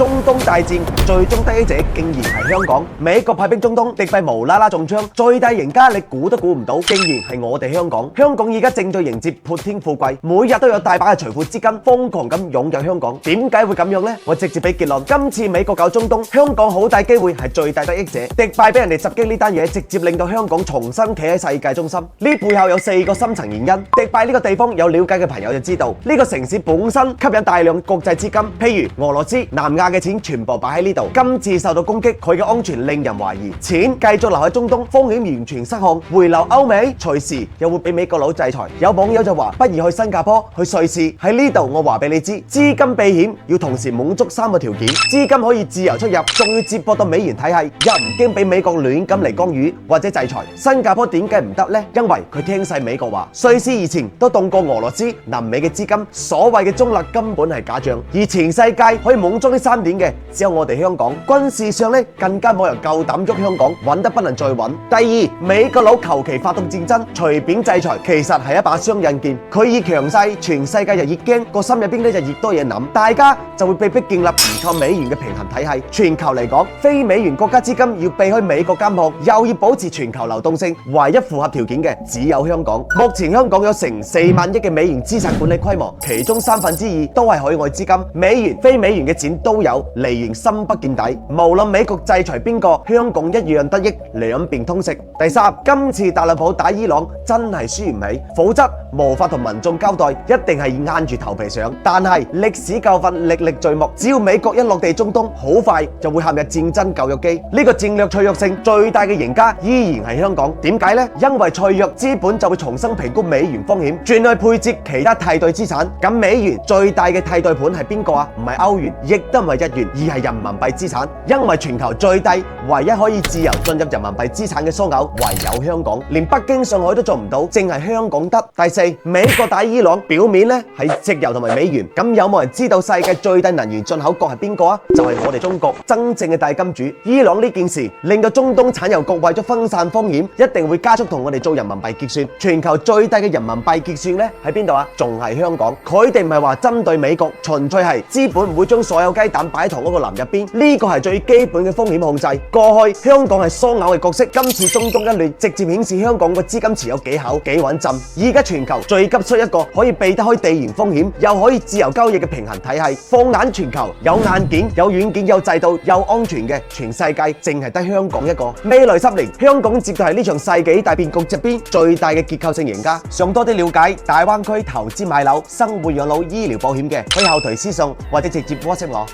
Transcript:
中東大戰最終得益者竟然係香港，美國派兵中東，敵幣無啦啦中槍，最大贏家你估都估唔到，竟然係我哋香港。香港而家正在迎接潑天富貴，每日都有大把嘅財富資金瘋狂咁湧入香港。點解會咁樣呢？我直接俾結論，今次美國搞中東，香港好大機會係最大得益者。迪拜俾人哋襲擊呢單嘢，直接令到香港重新企喺世界中心。呢背後有4個深層原因。迪拜呢個地方有了解嘅朋友就知道，呢個城市本身吸引大量國際資金，譬如俄羅斯、南亞嘅錢全部擺喺呢度。今次受到攻擊，佢嘅安全令人懷疑，錢繼續留喺中東，風險完全失控，回流歐美，隨時又會俾美國佬制裁。有網友就話，不如去新加坡、去瑞士。喺呢度我話俾你知，資金避險要同時滿足3個條件：資金可以自由出入，仲要接駁到美元體系，又唔驚俾美國亂咁嚟干預或者制裁。新加坡點解唔得呢？因為佢聽晒美國話。瑞士以前都動過俄羅斯、南美嘅資金，所謂嘅中立根本係假象。而全世界可以滿足呢3點嘅，只有我哋香港。軍事上呢，更加冇人夠膽喐香港，穩得不能再穩。第二，美國佬求其發動戰爭，隨便制裁，其實係一把雙刃劍。佢以強勢，全世界就越驚，個心入邊呢就越多嘢諗，大家就會被迫建立唔靠美元嘅平衡體系。全球嚟講，非美元國家資金要避開美國監控，又要保持全球流動性，唯一符合條件嘅只有香港。目前香港有成4萬億嘅美元資產管理規模，其中2/3都係海外資金，美元、非美元嘅錢都有，來源深不見底。無論美國制裁邊個，香港一樣得益，兩邊通食。第三，今次特朗普打伊朗真係輸唔起，否則無法同民眾交代，一定係硬住頭皮上。但係歷史教訓歷歷在目，只要美國一落地中東，好快就會陷入戰爭舊約機。呢個戰略脆弱性最大嘅贏家依然係香港。點解呢？因為脆弱資本就會重新評估美元風險，轉去配置其他替代資產。咁美元最大嘅替代盤係邊個啊？唔係歐元，亦都唔係日元，而係人民幣資產。因為全球最低、唯一可以自由進入人民幣資產嘅樞紐，唯有香港，連北京、上海都做唔到，淨係香港得。第四，美國打伊朗，表面呢係石油同埋美元，咁有冇人知道世界最大能源進口國係邊個啊？就係我哋中國，真正嘅大金主。伊朗呢件事令到中東產油國為咗分散風險，一定會加速同我哋做人民幣結算。全球最大嘅人民幣結算呢喺邊度啊？仲係香港。佢哋唔係話針對美國，純粹係資本唔會將所有雞蛋擺喺同一個籃入邊，呢個係最基本嘅風險控制。過去香港係樞紐嘅角色，今次中東一亂，直接顯示香港個資金持有幾厚幾穩陣。而家全球最急需一個可以避得開地緣風險，又可以自由交易嘅平衡體系。放眼全球，有硬件、有軟件、有制度、有安全嘅，全世界淨係得香港一個。未來10年，香港絕對係呢場世紀大變局入邊最大嘅結構性贏家。想多啲了解大灣區投資買樓、生活養老、醫療保險嘅，可以後台私信或者直接 WhatsApp我。